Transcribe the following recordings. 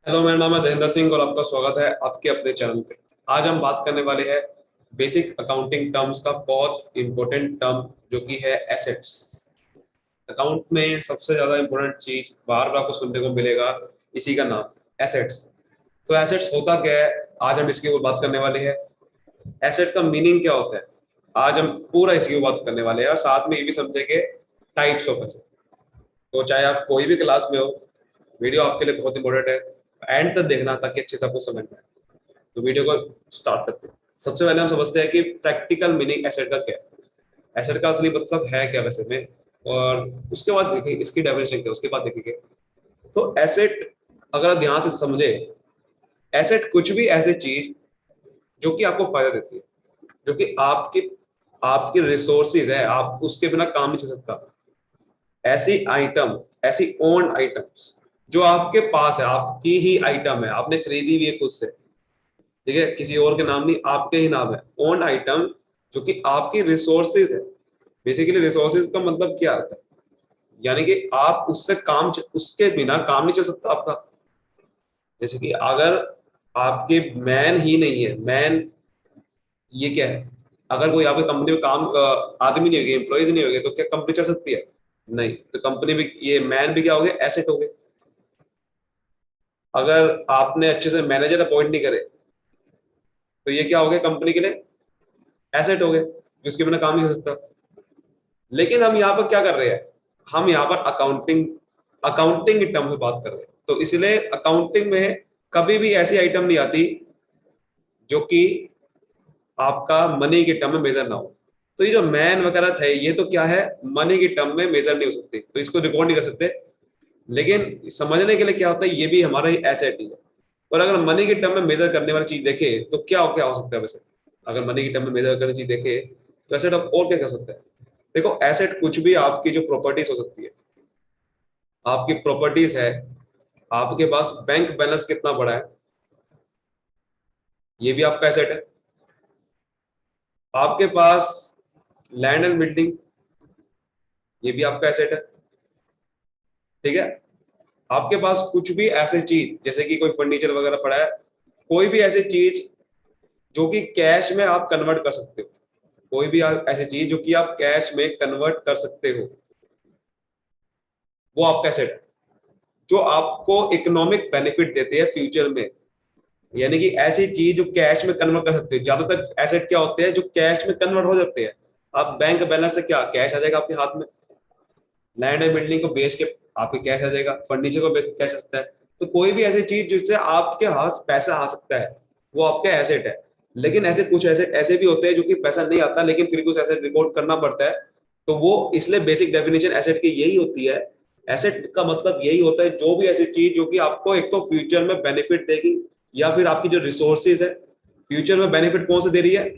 Hello, मेरा नाम है धीरेन्द्र सिंह और आपका स्वागत है आपके अपने चैनल पे। आज हम बात करने वाले हैं बेसिक अकाउंटिंग टर्म्स का बहुत इंपॉर्टेंट टर्म जो कि है एसेट्स। अकाउंट में सबसे ज्यादा इंपॉर्टेंट चीज बार बार आपको सुनने को मिलेगा, इसी का नाम एसेट्स। तो एसेट्स होता क्या है, आज हम इसके ऊपर बात करने वाले हैं। एसेट का मीनिंग क्या होता है, आज हम पूरा इसके ऊपर बात करने वाले हैं और साथ में ये भी समझेंगे टाइप्स ऑफ एसेट। तो चाहे आप कोई भी क्लास में हो, वीडियो आपके लिए बहुत इंपॉर्टेंट है, एंड तक देखना ताकि अच्छे से आपको समझ में आए। तो वीडियो को स्टार्ट करते हैं। सबसे पहले हम समझते हैं कि प्रैक्टिकल मीनिंग एसेट का क्या है, एसेट का असली मतलब है क्या वैसे में, और उसके बाद देखिए इसकी डेफिनेशन क्या है, उसके बाद देखेंगे। तो एसेट अगर आप ध्यान से समझे, एसेट कुछ भी ऐसी चीज जो कि आपको फायदा देती है, जो कि आपके आपके रिसोर्सेज है, आप उसके बिना काम नहीं चल सकता। ऐसी आइटम, ऐसी ओन्ड आइटम्स जो आपके पास है, आपकी ही आइटम है, आपने खरीदी हुई है खुद से, ठीक है, किसी और के नाम नहीं, आपके ही नाम है। ओन्ड आइटम जो कि आपकी रिसोर्सेज है। बेसिकली रिसोर्सेज का मतलब क्या आता है, यानी कि आप उससे काम, उसके बिना काम नहीं चल सकता आपका। जैसे कि अगर आपके मैन ही नहीं है, मैन ये क्या है, अगर कोई आपकी कंपनी में काम आदमी नहीं होगी, एम्प्लॉयज नहीं होगी, तो क्या कंपनी चल सकती है? नहीं। तो कंपनी भी, ये मैन भी क्या हो गए, एसेट हो गए। अगर आपने अच्छे से मैनेजर अपॉइंट नहीं करे तो ये क्या हो गया, कंपनी के लिए एसेट हो गए, जिसके बिना काम नहीं चल सकता। लेकिन हम यहाँ पर क्या कर रहे हैं, हम यहाँ पर अकाउंटिंग अकाउंटिंग के टर्म में बात कर रहे हैं। तो इसलिए अकाउंटिंग में कभी भी ऐसी आइटम नहीं आती जो कि आपका मनी के टर्म में मेजर ना हो। तो ये जो मैन वगैरह थे, ये तो क्या है, मनी के टर्म में मेजर नहीं हो सकते, तो इसको रिकॉर्ड नहीं कर सकते। लेकिन समझने के लिए क्या होता है, ये भी हमारा ही एसेट ही है। पर अगर मनी के टर्म में मेजर करने वाली चीज देखे तो क्या क्या हो सकता है वैसे। अगर मनी के टर्म में मेजर करने चीज देखे तो एसेट और क्या कर सकता है। देखो, एसेट कुछ भी आपकी जो प्रॉपर्टीज हो सकती है, आपकी प्रॉपर्टीज है, आपके पास बैंक बैलेंस कितना बड़ा है, ये भी आपका एसेट है। आपके पास लैंड एंड बिल्डिंग, ये भी आपका एसेट है, ठीक है। आपके पास कुछ भी ऐसी चीज जैसे कि कोई फर्नीचर वगैरह पड़ा है, कोई भी ऐसी चीज जो कि कैश में आप कन्वर्ट कर सकते हो, कोई भी ऐसी चीज जो कि आप कैश में कन्वर्ट कर सकते हो, वो आपका एसेट है, जो आपको इकोनॉमिक बेनिफिट देते हैं फ्यूचर में। यानी कि ऐसी चीज जो कैश में कन्वर्ट कर सकते हो, ज्यादातर एसेट क्या होते हैं जो कैश में कन्वर्ट हो जाते हैं। अब बैंक बैलेंस से क्या कैश आ जाएगा आपके हाथ में, लैंड एंड बिल्डिंग को बेच के आपके कैश आ जाएगा, फर्नीचर को बेच के कैश आ सकता है। तो कोई भी ऐसी चीज जिससे आपके हाथ पैसा आ सकता है, वो आपका एसेट है। लेकिन ऐसे कुछ ऐसे ऐसे भी होते हैं जो कि पैसा नहीं आता, लेकिन फिर भी उस एसेट रिकॉर्ड करना पड़ता है। तो वो इसलिए बेसिक डेफिनेशन एसेट की यही होती है। एसेट का मतलब यही होता है, जो भी ऐसी चीज जो कि आपको एक तो फ्यूचर में बेनिफिट देगी, या फिर आपकी जो रिसोर्सेज है फ्यूचर में बेनिफिट कौन से दे रही है,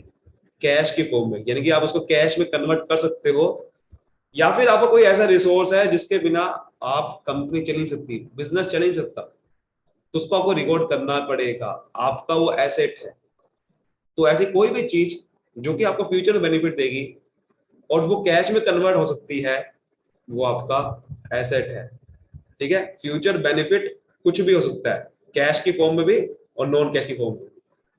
कैश की फॉर्म में, यानी कि आप उसको कैश में कन्वर्ट कर सकते हो। या फिर आपका कोई ऐसा रिसोर्स है जिसके बिना आप कंपनी चल नहीं सकती, बिजनेस चल नहीं सकता, तो उसको आपको रिकॉर्ड करना पड़ेगा, आपका वो एसेट है। तो ऐसी कोई भी चीज जो कि आपको फ्यूचर में बेनिफिट देगी और वो कैश में कन्वर्ट हो सकती है, वो आपका एसेट है, ठीक है। फ्यूचर बेनिफिट कुछ भी हो सकता है, कैश की फॉर्म में भी और नॉन कैश की फॉर्म में।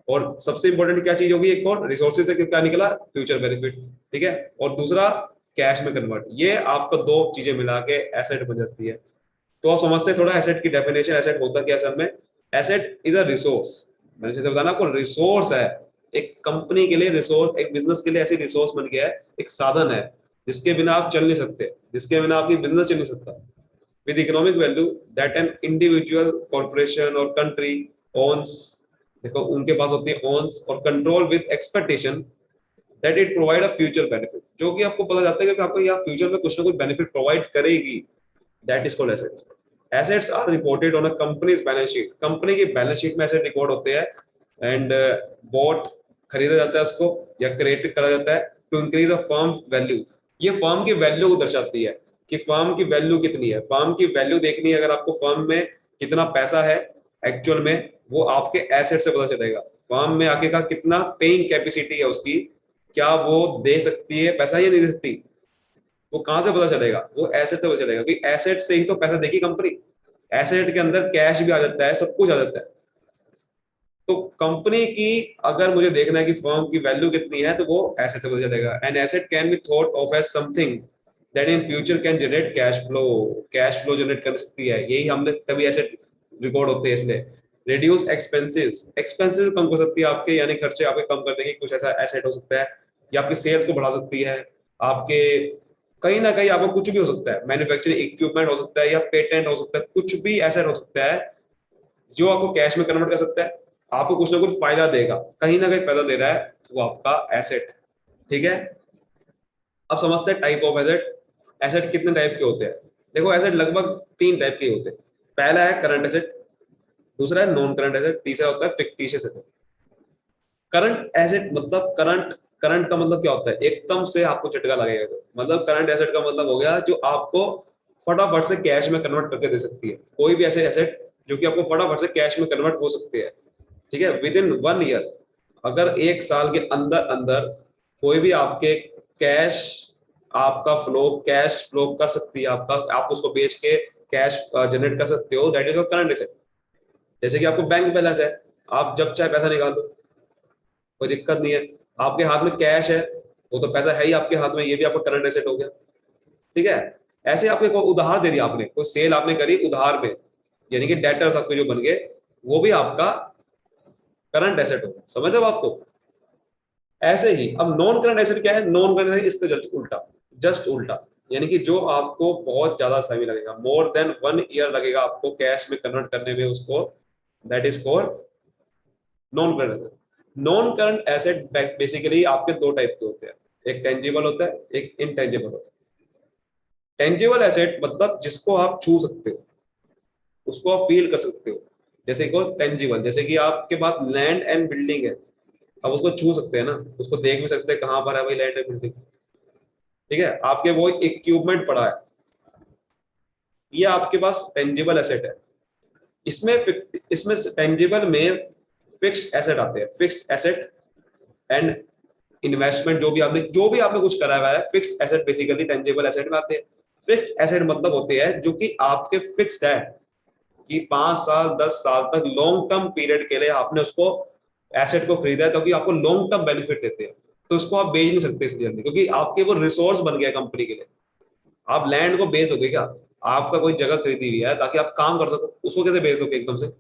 और सबसे इंपॉर्टेंट क्या चीज होगी, एक और रिसोर्सेज से क्या निकला, फ्यूचर बेनिफिट, ठीक है। और दूसरा कैश में कन्वर्ट, ये आपको दो चीजें मिला के एसेट बन जाती है। तो आप समझते हैं थोड़ा एसेट की डेफिनेशन, एसेट होता क्या असल में। एसेट इज अ रिसोर्स, मैंने जैसे बताया ना, आपको रिसोर्स है। एक कंपनी के लिए रिसोर्स, एक बिजनेस के लिए ऐसी रिसोर्स बन गया है, एक साधन है जिसके बिना आप चल नहीं सकते, जिसके बिना आपकी बिजनेस चल नहीं सकता। with economic value that an individual corporation or country owns, देखो उनके पास होती है owns और control with expectation that it provide a future benefit, जो कि आपको पता जाता है कि आपको यह फ्यूचर में कुछ ना कुछ बेनिफिट प्रोवाइड करेगी, that is called asset. Assets are reported on a company's balance sheet, company की बैलेंस शीट में एसेट रिकॉर्ड होते हैं। एंड बॉट, खरीदा जाता है उसको या क्रिएट करा जाता है to increase a firm value, ये फर्म की वैल्यू को दर्शाती है कि फर्म की वैल्यू कितनी है। फर्म की वैल्यू देखनी है, अगर आपको फर्म में कितना पैसा है एक्चुअल में, वो आपके एसेट से पता चलेगा। फर्म में आखिरकार कितना पेइंग कैपेसिटी है उसकी, क्या वो दे सकती है पैसा या नहीं दे सकती, वो कहां से पता चलेगा, वो एसेट से पता चलेगा कि एसेट से ही तो पैसा देगी कंपनी। एसेट के अंदर कैश भी आ जाता है, सब कुछ आ जाता है। तो कंपनी की अगर मुझे देखना है कि फर्म की वैल्यू कितनी है, तो वो एसेट से पता चलेगा। And asset can be thought of as something that in future can generate cash flow. Cash flow generate कर सकती है, यही हमने तभी एसेट रिकॉर्ड होते हैं इसलिए। रिड्यूस एक्सपेंसेस, एक्सपेंसेस कम कर सकती है आपके, यानी खर्चे आपके कम कर देंगे। कुछ ऐसा एसेट हो सकता है, या आपकी सेल्स को बढ़ा सकती है। आपके कहीं ना कहीं आपको कुछ भी हो सकता है, मैन्युफैक्चरिंग इक्विपमेंट हो सकता है, या पेटेंट हो सकता है, कुछ भी एसेट हो सकता है जो आपको कैश में कन्वर्ट कर सकता है, आपको कुछ ना कुछ फायदा देगा, कहीं ना कहीं फायदा दे रहा है, वो आपका एसेट। ठीक है। अब समझते हैं टाइप ऑफ एसेट। एसेट कितने टाइप के होते हैं? देखो एसेट लगभग तीन टाइप के होते हैं। पहला है करंट एसेट, दूसरा है नॉन करंट एसेट, तीसरा होता है फिक्टिशियस एसेट। करंट एसेट मतलब करंट, करंट का मतलब क्या होता है? एकदम से आपको झटका लगेगा तो मतलब करंट एसेट का मतलब हो गया जो आपको फटाफट से कैश में कन्वर्ट करके दे सकती है। कोई भी ऐसे एसेट जो कि आपको फटाफट से कैश में कन्वर्ट हो सकते हैं। ठीक है, विद इन 1 ईयर, अगर एक साल के अंदर अंदर कोई भी आपके कैश, आपका फ्लो, कैश फ्लो कर सकती है आपका, आप उसको बेच के कैश जनरेट कर सकते हो, that is your current asset. जैसे कि आपको बैंक बैलेंस है, आप जब चाहे पैसा निकाल दो, कोई दिक्कत नहीं है। आपके हाथ में कैश है, वो तो पैसा है ही आपके हाथ में, ये भी आपका करंट एसेट हो गया। ठीक है। ऐसे आपके को उधार दे दिया आपने, कोई सेल आपने करी उधार में, यानी कि डेटर्स आपके जो बन गए, वो भी आपका करंट एसेट होगा। समझ रहे हो बात को? ऐसे ही अब नॉन करंट एसेट क्या है? नॉन करंट एसेट इसका जस्ट उल्टा, जस्ट उल्टा, यानी कि जो आपको बहुत ज्यादा समय लगेगा, मोर देन 1 ईयर लगेगा आपको कैश में कन्वर्ट करने में उसको, that is called non current asset. Non current asset basically आपके दो टाइप के होते हैं, एक टेंजिबल होता है, एक इनटेंजिबल होता है। टेंजिबल एसेट मतलब जिसको आप छू सकते हो, उसको आप फील कर सकते हो, जैसे को टेंजिबल, जैसे कि आपके पास लैंड एंड बिल्डिंग है, अब उसको छू सकते हैं ना, उसको देख भी सकते हैं कहाँ पर है भाई लैंड एंड बिल्डिंग। ठीक है, आपके वो इक्विपमेंट पड़ा है, ये आपके पास टेंजिबल एसेट है। इसमें टेंजिबल में फिक्स्ड एसेट आते हैं, फिक्स्ड एसेट एंड इन्वेस्टमेंट, जो भी आपने कुछ करा हुआ है, fixed asset basically tangible asset में आते हैं। फिक्स्ड एसेट मतलब होते हैं जो कि आपके फिक्स्ड है, कि 5 साल 10 साल तक लॉन्ग टर्म पीरियड के लिए आपने उसको एसेट को खरीदा है, क्योंकि आपको लॉन्ग टर्म बेनिफिट देते हैं, तो उसको आप बेच नहीं सकते इस जल्दी, क्योंकि आपके वो रिसोर्स बन गया कंपनी के लिए। आप लैंड को बेच दोगे क्या? आपका कोई जगह खरीदी हुई है ताकि आप काम कर सको, उसको कैसे बेच दोगे एकदम से?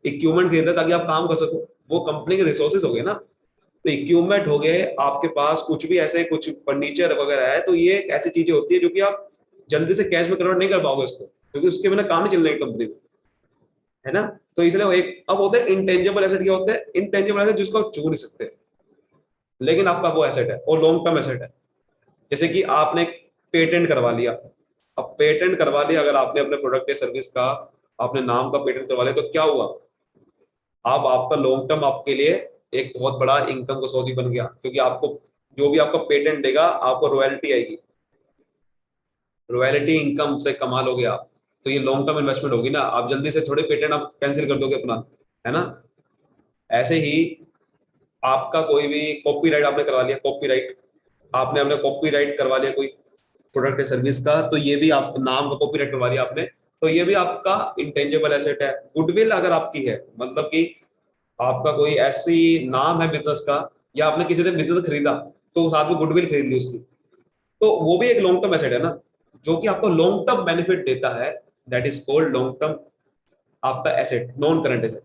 इक्विपमेंट खरीदा ताकि आप काम कर सको, वो कंपनी के रिसोर्सेज हो गए ना। तो इक्विपमेंट हो गए आपके पास, कुछ भी ऐसे कुछ फर्नीचर वगैरह है, तो ये ऐसी चीजें होती है जो कि आप जल्दी से कैश में कन्वर्ट नहीं कर पाओगे उसको, क्योंकि उसके बिना काम नहीं चलने की कंपनी में, है ना। तो इसलिए वो एक अब होता है इंटेंजिबल एसेट। क्या होता है इंटेंजिबल एसेट? जिसको आप छू नहीं सकते, लेकिन आपका वो एसेट है, वो लॉन्ग टर्म एसेट है। जैसे कि आपने पेटेंट करवा लिया, अब पेटेंट करवा लिया अगर आपने अपने प्रोडक्ट या सर्विस का, अपने नाम का पेटेंट करवा लिया, तो क्या हुआ? अब आपका लॉन्ग टर्म आपके लिए एक बहुत बड़ा इनकम का सोर्स बन गया, क्योंकि आपको जो भी आपका पेटेंट देगा आपको रॉयल्टी आएगी, रॉयल्टी इनकम से कमा लोगे आप। तो ये लॉन्ग टर्म इन्वेस्टमेंट होगी ना, आप जल्दी से थोड़े पेटेंट आप कैंसिल कर दोगे अपना, है ना। ऐसे ही आपका कोई भी कॉपीराइट आपने करवा लिया, कॉपीराइट आपने अपने कॉपीराइट करवा लिया कोई प्रोडक्ट या सर्विस का, तो ये भी आप नाम का कॉपीराइट करवा लिया आपने, तो ये भी आपका इंटेंजिबल एसेट है। गुडविल अगर आपकी है, मतलब कि आपका कोई ऐसी नाम है बिजनेस का, या आपने किसी से बिजनेस खरीदा, तो साथ में गुडविल खरीद ली उसकी, तो वो भी एक लॉन्ग टर्म एसेट है ना, जो कि आपको लॉन्ग टर्म बेनिफिट देता है, that is called long term आपका एसेट, नॉन करंट एसेट।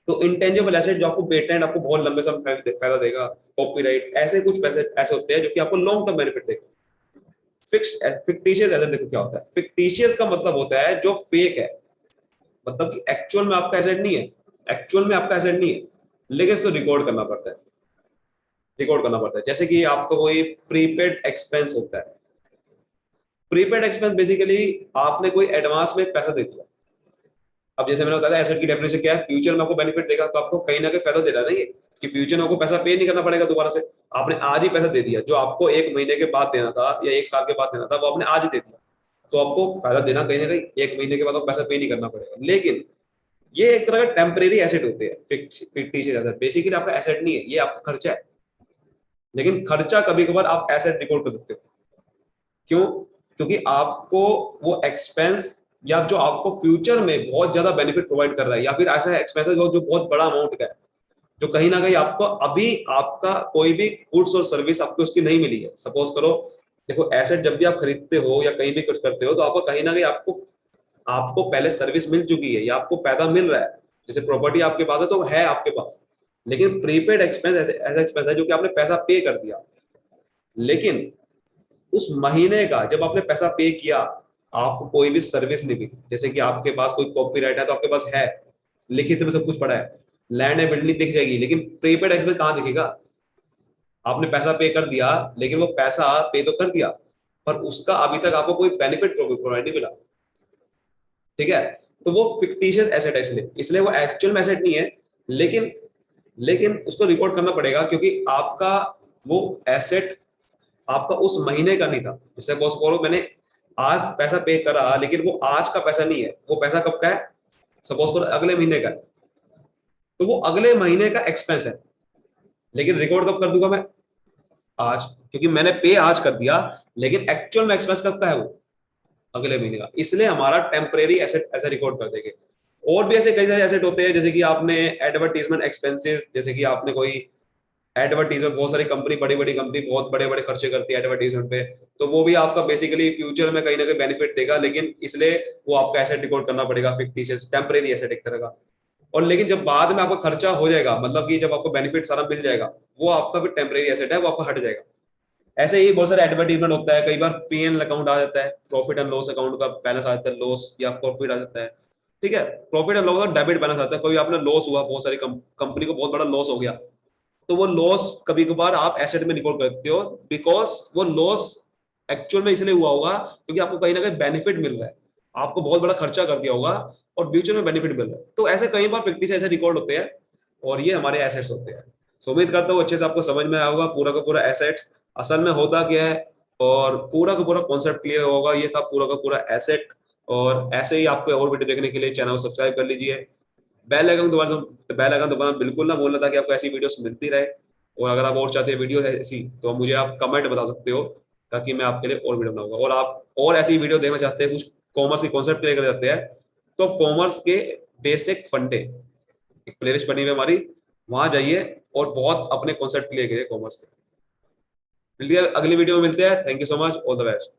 तो इंटेंजिबल एसेट जो आपको पेटेंट आपको बहुत लंबे समय फायदा देगा, कॉपीराइट, ऐसे कुछ पैसे ऐसे होते हैं जो कि आपको लॉन्ग टर्म बेनिफिट देगा। फिक्टिशियस एसेट देखो क्या होता है। फिक्टिशियस का मतलब होता है जो फेक है, मतलब कि एक्चुअल में आपका एसेट नहीं है, एक्चुअल में आपका एसेट नहीं है, लेकिन इसको रिकॉर्ड करना पड़ता है, रिकॉर्ड करना पड़ता है। जैसे कि आपको कोई प्रीपेड एक्सपेंस होता है। प्रीपेड एक्सपेंस बेसिकली आपने कोई एडवांस में पैसा दे दिया। अब जैसे मैंने बताया एसेट की डेफिनेशन क्या है, फ्यूचर में आपको बेनिफिट देगा, तो आपको कहीं ना कहीं फायदा दे रहा है ना ये, कि फ्यूचर में आपको पैसा पे नहीं करना पड़ेगा दोबारा से। आपने आज ही पैसा दे दिया, जो आपको 1 महीने के बाद देना था या 1 साल के बाद देना था, वो आपने आज ही दे दिया, तो आपको फायदा देना कहीं ना कहीं 1 महीने के बाद आपको पैसा पे नहीं करना पड़ेगा। लेकिन ये एक तरह का टेम्परेरी एसेट होते हैं, फिक्टिशियस एसेट बेसिकली आपका एसेट नहीं है, ये आपका खर्चा है। लेकिन खर्चा कभी कभार आप एसेट रिकॉर्ड कर सकते हो। क्यों? क्योंकि आपको वो एक्सपेंस या जो आपको फ्यूचर में बहुत ज्यादा बेनिफिट प्रोवाइड कर रहा है, या फिर ऐसा एक्सपेंसेस हो जो बहुत बड़ा अमाउंट का है, जो कहीं ना कहीं आपको अभी आपका कोई भी गुड्स और सर्विस आपको उसकी नहीं मिली है। सपोज करो, देखो एसेट जब भी आप खरीदते हो या कहीं भी कुछ करते हो तो आपको कहीं ना कहीं आपको आपको पहले सर्विस मिल चुकी है या आपको पैसा मिल रहा है। जैसे प्रॉपर्टी आपके पास है तो है आपके पास, लेकिन प्रीपेड एक्सपेंस ऐसा एक्सपेंस है जो कि आपने पैसा पे कर दिया, लेकिन उस महीने का जब आपने पैसा पे किया आपको कोई भी सर्विस नहीं मिली। जैसे कि आपके पास कोई कॉपीराइट है तो आपके पास है, लिखित में सब कुछ पड़ा है, लैंड है बिल्डिंग दिख जाएगी, लेकिन प्रीपेड एक्सपेंस कहाँ दिखेगा? आपने पैसा पे कर दिया, लेकिन वो पैसा पे तो कर दिया पर उसका अभी तक आपको कोई बेनिफिट प्रोवाइड नहीं मिला। ठीक है, तो वो फिक्टिशियस एसेट है, इसलिए इसलिए वो एक्चुअल में एसेट नहीं है, लेकिन लेकिन उसको रिकॉर्ड करना पड़ेगा क्योंकि आपका वो एसेट आपका उस महीने का नहीं था। जैसे सपोज करो मैंने आज पैसा पे करा, लेकिन वो आज का पैसा नहीं है, वो पैसा कब का है? सपोज करो अगले महीने का है, तो वो अगले महीने का एक्सपेंस है, लेकिन रिकॉर्ड कब कर दूंगा मैं? आज, क्योंकि मैंने पे आज कर दिया, लेकिन एक्चुअल में एक्सपेंस कब का है वो? अगले महीने का। इसलिए हमारा टेम्परेरी एसेट ऐसे रिकॉर्ड कर देंगे। और भी ऐसे कई सारे एसेट होते हैं, जैसे कि आपने एडवर्टीजमेंट एक्सपेंसेस, जैसे कि आपने कोई एडवर्टीजमेंट, बहुत सारी कंपनी, बड़ी बड़ी कंपनी बहुत बड़े बड़े खर्चे करती है एडवर्टीजमेंट पे, तो वो भी आपका बेसिकली फ्यूचर में कहीं ना कहीं बेनिफिट देगा, लेकिन इसलिए वो आपका एसेट रिकॉर्ड करना पड़ेगा, फिक्टिशियस टेम्परेरी एसेट एक तरह का। और लेकिन जब बाद में आपका खर्चा हो जाएगा, मतलब कि जब आपको बेनिफिट सारा मिल जाएगा, वो आपका फिर टेम्परेरी एसेट है, वो आपका हट जाएगा। ऐसे ही बहुत सारे एडवर्टीजमेंट होता है, कई बार पीएनएल अकाउंट आ जाता है, प्रॉफिट एंड लॉस अकाउंट का बैलेंस आ जाता है, लॉस या प्रॉफिट आ जाता है। ठीक है, प्रॉफिट एंड लॉस का डेबिट बैलेंस आता है, कोई आपने लॉस हुआ, बहुत सारी कंपनी को बहुत बड़ा लॉस हो गया, तो वो लॉस कभी कभार आप एसेट में रिकॉर्ड करते हो, बिकॉज वो लॉस एक्चुअल में इसलिए हुआ होगा क्योंकि आपको कहीं ना कहीं बेनिफिट मिल रहा है, आपको बहुत बड़ा खर्चा कर दिया होगा और फ्यूचर में बेनिफिट मिल रहा है। तो ऐसे कई बार फिफ्टी से ऐसे रिकॉर्ड होते हैं और ये हमारे एसेट्स होते हैं। सो उम्मीद करता हूँ अच्छे से आपको समझ में आया होगा पूरा का पूरा एसेट्स असल में होता क्या है, और पूरा का पूरा कॉन्सेप्ट क्लियर होगा। ये था पूरा का पूरा एसेट। और ऐसे ही आपको और वीडियो देखने के लिए चैनल को सब्सक्राइब कर लीजिए, बेल आइकन दबाना बिल्कुल ना भूलना, ताकि आपको ऐसी वीडियोस मिलती रहे। और अगर आप और चाहते हैं वीडियो ऐसी, तो मुझे आप कमेंट बता सकते हो, ताकि मैं आपके लिए और वीडियो बनाऊंगा। और आप और ऐसी वीडियो देखना चाहते हैं, कुछ कॉमर्स के कॉन्सेप्ट क्लियर कर जाते हैं, तो कॉमर्स के बेसिक फंडे एक प्लेलिस्ट बनी हुई है हमारी, वहां जाइए और बहुत अपने कॉन्सेप्ट क्लियर करिए कॉमर्स के। मिलते हैं अगली वीडियो में, मिलते हैं। Thank you so much, all the best.